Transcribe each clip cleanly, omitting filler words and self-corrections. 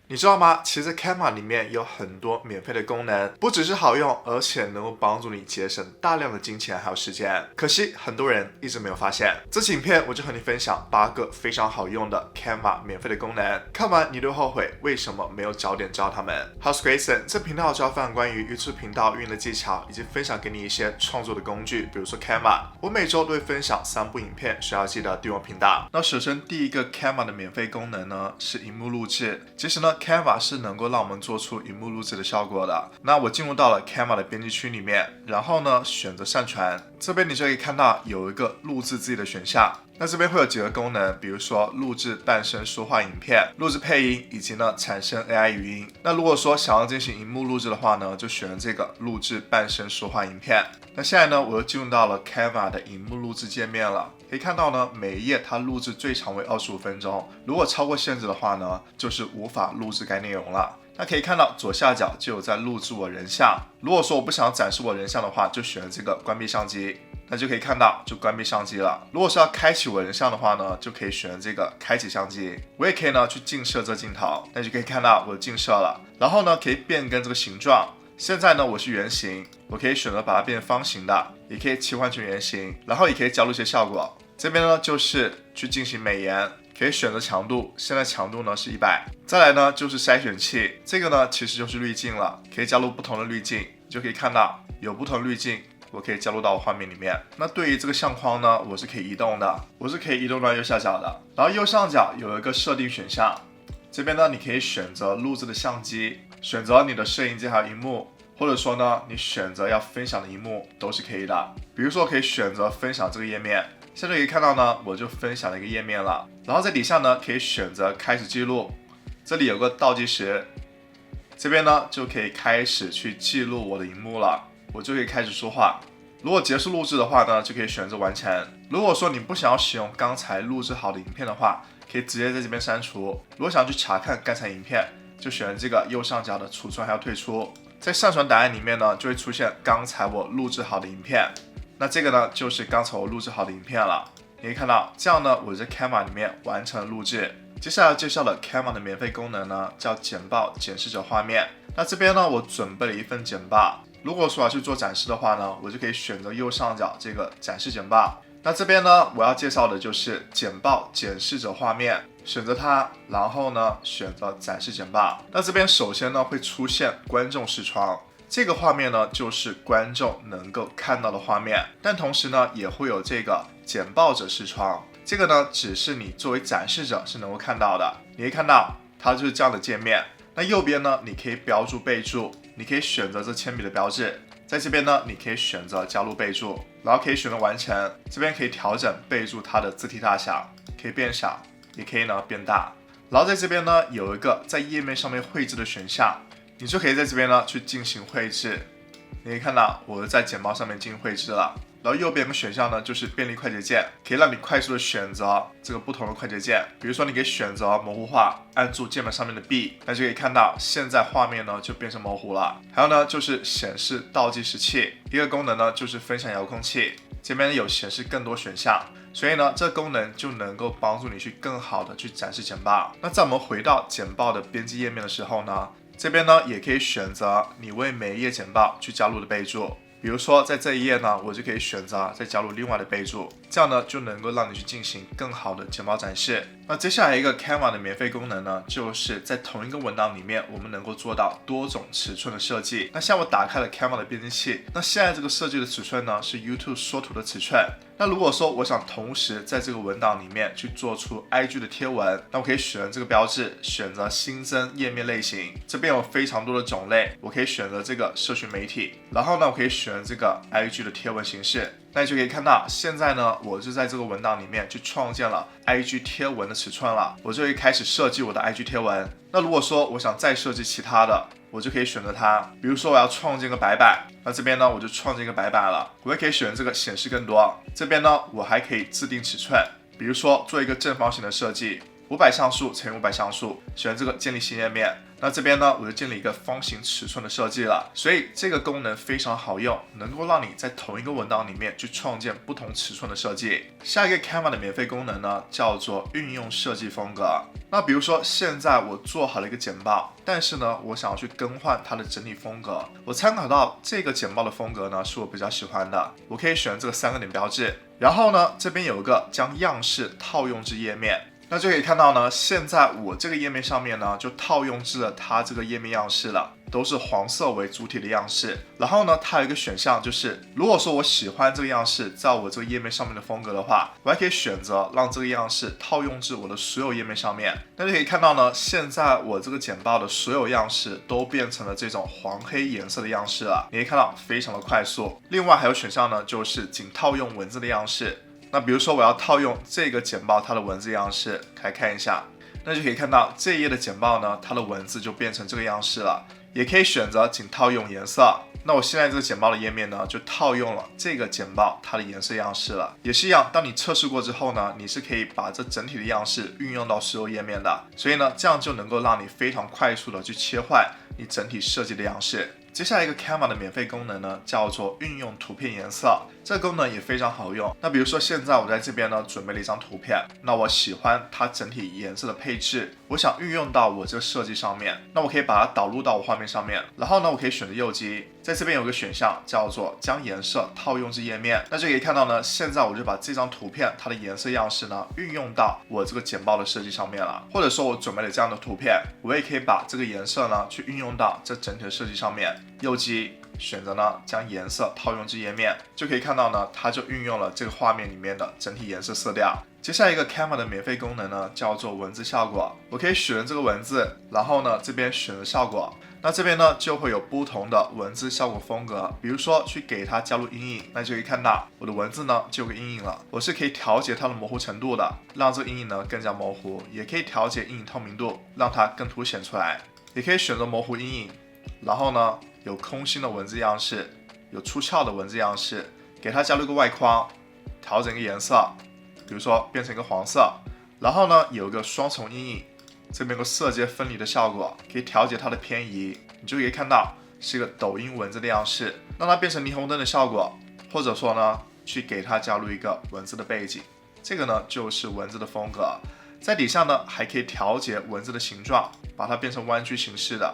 你知道吗？其实 Canva 里面有很多免费的功能，不只是好用，而且能够帮助你节省大量的金钱还有时间。可惜很多人一直没有发现。这期影片我就和你分享8个非常好用的 Canva 免费的功能，看完你都后悔为什么没有早点教他们。How's Grayson 这频道主要分享关于 YouTube 频道运营的技巧，以及分享给你一些创作的工具，比如说 Canva。我每周都会分享3部影片，需要记得订阅我频道。那首先第一个 Canva 的免费功能呢是荧幕录制。其实呢 Canva 是能够让我们做出荧幕录制的效果的。那我进入到了 Canva 的编辑区里面，然后呢选择上传，这边你就可以看到有一个录制自己的选项。那这边会有几个功能，比如说录制半声说话影片、录制配音，以及呢产生 AI 语音。那如果说想要进行荧幕录制的话呢，就选这个录制半声说话影片。那现在呢，我又进入到了 Canva 的荧幕录制界面了。可以看到呢，每一页它录制最长为25分钟，如果超过限制的话呢，就是无法录制该内容了。那可以看到左下角就有在录制我人像。如果说我不想展示我人像的话，就选这个关闭相机。那就可以看到就关闭相机了。如果是要开启我人像的话呢，就可以选这个开启相机。我也可以呢去近摄这镜头，那就可以看到我近摄了。然后呢可以变更这个形状。现在呢我是圆形，我可以选择把它变方形的，也可以切换成圆形，然后也可以加入一些效果。这边呢就是去进行美颜，可以选择强度，现在强度呢是100。再来呢就是筛选器，这个呢其实就是滤镜了，可以加入不同的滤镜，你就可以看到有不同的滤镜。我可以加入到我画面里面。那对于这个相框呢，我是可以移动的，我是可以移动到右下角的。然后右上角有一个设定选项，这边呢你可以选择录制的相机，选择你的摄影机还有荧幕，或者说呢你选择要分享的荧幕都是可以的。比如说可以选择分享这个页面，现在可以看到呢我就分享了一个页面了。然后在底下呢可以选择开始记录，这里有个倒计时，这边呢就可以开始去记录我的荧幕了。我就可以开始说话。如果结束录制的话呢，就可以选择完成。如果说你不想要使用刚才录制好的影片的话，可以直接在这边删除。如果想要去查看刚才影片，就选这个右上角的储存还有退出。在上传档案里面呢，就会出现刚才我录制好的影片。那这个呢，就是刚才我录制好的影片了。你可以看到，这样呢，我在 Canva 里面完成了录制。接下来介绍的 Canva 的免费功能呢，叫简报检视者画面。那这边呢，我准备了一份简报。如果说要去做展示的话呢，我就可以选择右上角这个展示简报。那这边呢，我要介绍的就是简报检视者画面，选择它，然后呢选择展示简报。那这边首先呢会出现观众视窗，这个画面呢就是观众能够看到的画面，但同时呢也会有这个简报者视窗，这个呢只是你作为展示者是能够看到的。你可以看到它就是这样的界面。那右边呢，你可以标注备注，你可以选择这铅笔的标志，在这边呢，你可以选择加入备注，然后可以选择完成，这边可以调整备注它的字体大小，可以变小，也可以呢变大。然后在这边呢，有一个在页面上面绘制的选项，你就可以在这边呢去进行绘制。你可以看到我在简报上面进行绘制了。然后右边有个选项呢，就是便利快捷键，可以让你快速的选择这个不同的快捷键。比如说，你可以选择模糊化，按住键盘上面的 B， 那就可以看到现在画面呢就变成模糊了。还有呢，就是显示倒计时器，一个功能呢就是分享遥控器，这边有显示更多选项，所以呢，这功能就能够帮助你去更好的去展示简报。那在我们回到简报的编辑页面的时候呢，这边呢也可以选择你为每一页简报去加入的备注。比如说在这一页呢，我就可以选择再加入另外的备注，这样呢就能够让你去进行更好的简报展示。那接下来一个 Canva 的免费功能呢，就是在同一个文档里面，我们能够做到多种尺寸的设计。那像我打开了 Canva 的编辑器，那现在这个设计的尺寸呢是 YouTube 缩图的尺寸。那如果说我想同时在这个文档里面去做出 IG 的贴文，那我可以选择这个标志，选择新增页面类型，这边有非常多的种类，我可以选择这个社群媒体，然后呢我可以选择这个 IG 的贴文形式。那你就可以看到，现在呢，我就在这个文档里面去创建了 IG 贴文的尺寸了，我就可以开始设计我的 IG 贴文。那如果说我想再设计其他的，我就可以选择它。比如说我要创建一个白板，那这边呢我就创建一个白板了，我也可以选这个显示更多。这边呢我还可以自定尺寸，比如说做一个正方形的设计， 500像素乘以500像素，选这个建立新页面。那这边呢，我就建立一个方形尺寸的设计了，所以这个功能非常好用，能够让你在同一个文档里面去创建不同尺寸的设计。下一个 Canva 的免费功能呢，叫做运用设计风格。那比如说现在我做好了一个简报，但是呢，我想要去更换它的整体风格，我参考到这个简报的风格呢，是我比较喜欢的，我可以选这个3个点标志，然后呢，这边有一个将样式套用至页面。那就可以看到呢，现在我这个页面上面呢，就套用至了它这个页面样式了，都是黄色为主体的样式。然后呢，它有一个选项，就是如果说我喜欢这个样式在我这个页面上面的风格的话，我还可以选择让这个样式套用至我的所有页面上面。那就可以看到呢，现在我这个简报的所有样式都变成了这种黄黑颜色的样式了，你可以看到非常的快速。另外还有选项呢，就是仅套用文字的样式。那比如说我要套用这个简报它的文字样式来看一下，那就可以看到这一页的简报呢，它的文字就变成这个样式了。也可以选择仅套用颜色，那我现在这个简报的页面呢，就套用了这个简报它的颜色样式了。也是一样，当你测试过之后呢，你是可以把这整体的样式运用到所有页面的，所以呢，这样就能够让你非常快速的去切换你整体设计的样式。接下来一个 Canva 的免费功能呢，叫做运用图片颜色，这个功能也非常好用。那比如说现在我在这边呢准备了一张图片，那我喜欢它整体颜色的配置，我想运用到我这个设计上面，那我可以把它导入到我画面上面，然后呢我可以选择右击，在这边有个选项叫做将颜色套用至页面，那就可以看到呢，现在我就把这张图片它的颜色样式呢运用到我这个简报的设计上面了。或者说我准备了这样的图片，我也可以把这个颜色呢去运用到这整体的设计上面，右击选择呢将颜色套用至页面，就可以看到呢它就运用了这个画面里面的整体颜色色调。接下来一个 Canva 的免费功能呢，叫做文字效果，我可以选这个文字，然后呢这边选择效果，那这边呢就会有不同的文字效果风格，比如说去给它加入阴影，那就可以看到我的文字呢就有个阴影了，我是可以调节它的模糊程度的，让这个阴影呢更加模糊，也可以调节阴影透明度，让它更凸显出来，也可以选择模糊阴影，然后呢有空心的文字样式，有出鞘的文字样式，给它加入一个外框，调整一个颜色，比如说变成一个黄色，然后呢有一个双重阴影，这边有个色阶分离的效果，可以调节它的偏移，你就可以看到是一个抖音文字的样式，让它变成霓虹灯的效果，或者说呢去给它加入一个文字的背景，这个呢就是文字的风格。在底下呢还可以调节文字的形状，把它变成弯曲形式的，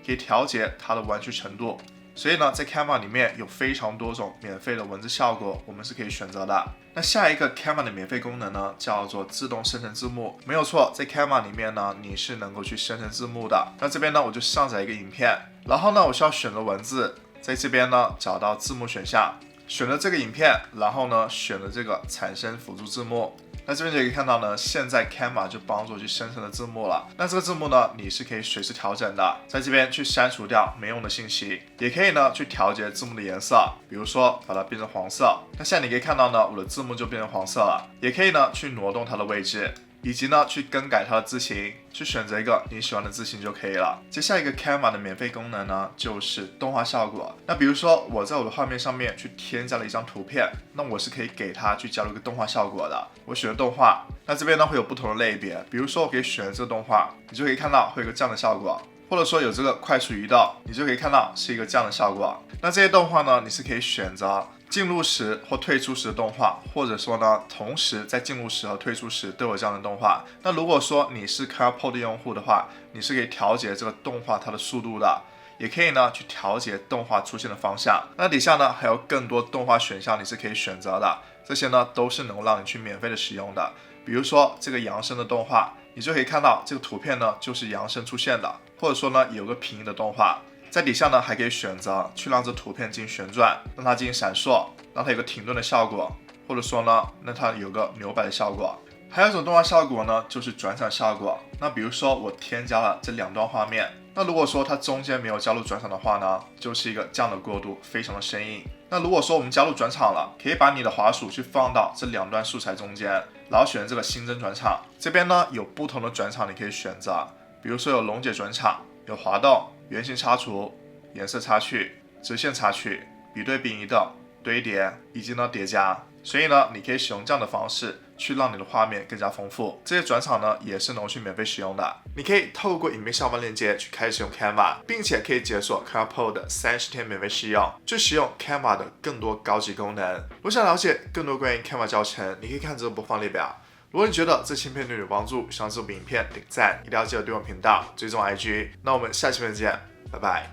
可以调节它的弯曲程度。所以呢，在 Canva 里面有非常多种免费的文字效果，我们是可以选择的。那下一个 Canva 的免费功能呢，叫做自动生成字幕。没有错，在 Canva 里面呢，你是能够去生成字幕的。那这边呢，我就上载一个影片，然后呢，我需要选择文字，在这边呢找到字幕选项，选择这个影片，然后呢选择这个产生辅助字幕。那这边就可以看到呢，现在 Canva 就帮助我去生成了字幕了。那这个字幕呢，你是可以随时调整的，在这边去删除掉没用的信息，也可以呢去调节字幕的颜色，比如说把它变成黄色。那现在你可以看到呢，我的字幕就变成黄色了。也可以呢去挪动它的位置，以及呢去更改它的字形，去选择一个你喜欢的字形就可以了。接下来一个 Canva 的免费功能呢，就是动画效果。那比如说我在我的画面上面去添加了一张图片，那我是可以给它去加入一个动画效果的。我选择动画，那这边呢会有不同的类别，比如说我可以选这个动画，你就可以看到会有一个这样的效果。或者说有这个快速移动，你就可以看到是一个这样的效果。那这些动画呢，你是可以选择进入时或退出时的动画，或者说呢，同时在进入时和退出时都有这样的动画。那如果说你是 Canva Pro 的用户的话，你是可以调节这个动画它的速度的，也可以呢去调节动画出现的方向。那底下呢还有更多动画选项你是可以选择的，这些呢都是能够让你去免费的使用的。比如说这个扬声的动画，你就可以看到这个图片呢就是扬声出现的，或者说呢有个平移的动画。在底下呢还可以选择去让这图片进行旋转，让它进行闪烁，让它有个停顿的效果，或者说呢让它有个留白的效果。还有一种动画效果呢就是转场效果。那比如说我添加了这两段画面，那如果说它中间没有加入转场的话呢，就是一个这样的过渡，非常的生硬。那如果说我们加入转场了，可以把你的滑鼠去放到这两段素材中间，然后选这个新增转场。这边呢有不同的转场你可以选择，比如说有溶解转场，有滑动、圆形擦除、颜色擦去、直线擦去、比对比移动、堆叠以及呢叠加。所以呢你可以使用这样的方式去让你的画面更加丰富。这些转场呢也是能去免费使用的，你可以透过影片下方链接去开始用 Canva， 并且可以解锁 Canva Pro 的30天免费试用，去使用 Canva 的更多高级功能。如果想了解更多关于 Canva 教程，你可以看这个播放列表。如果你觉得这期影片对你有帮助，想这部影片点赞，一定要记得对我频道追踪 IG。那我们下期片见，拜拜。